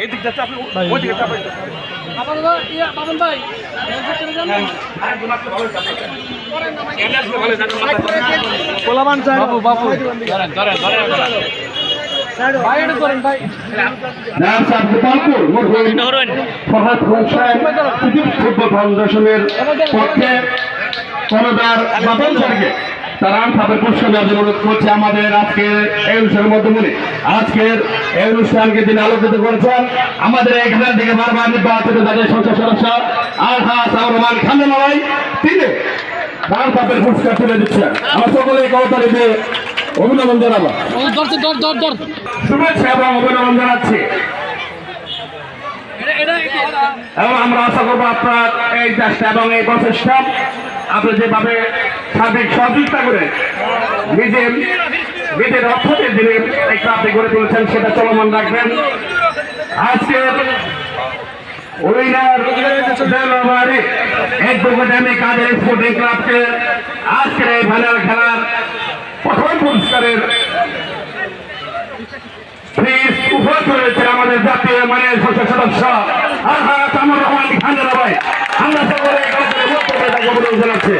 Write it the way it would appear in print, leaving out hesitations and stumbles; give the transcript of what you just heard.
এদিক যাচ্ছে আপনি ওই দিকে চাপাই আপাতত বাবন ভাই পোলাবান স্যার বাবু বাবু ফুটবল ফাউন্ডেশনের পক্ষে কর্ণধার বাবন স্যারকে তার আনসাপের পুরস্কার দেওয়ার জন্য অনুরোধ করছে। আমাদের আজকের এই অনুষ্ঠানের মাধ্যমে আজকের এই অনুষ্ঠানকে তিনি আলোকিত করেছেন। আমাদের এখান থেকে বারবার নির্বাচিত তাদের সংসদ সদস্য আলহাজ রহমান খান্ডানাই তিনি আনসাপের পুরস্কার তুলে দিচ্ছেন। আমরা সকলে কর্মচারী দিয়ে অভিনন্দন জানাবো, শুভেচ্ছা এবং অভিনন্দন জানাচ্ছি এবং আমরা আশা করবো আপনার এই চেষ্টা এবং এই প্রচেষ্টা আপনি যেভাবে সার্বিক সহযোগিতা করে নিজের অর্থতে যিনি এই ক্লাবটি গড়ে তুলেছেন সেটা চলমান রাখবেন। আজকে কাদের স্পোর্টিং ক্লাবকে আজকের এই ফাইনাল খেলার প্রথম পুরস্কারের উপহার করেছে আমাদের জাতীয় মানের সংসদ সদস্য আলহাজ রহমান খান্ডানা ভাই। আমরা সকলে জানাচ্ছি।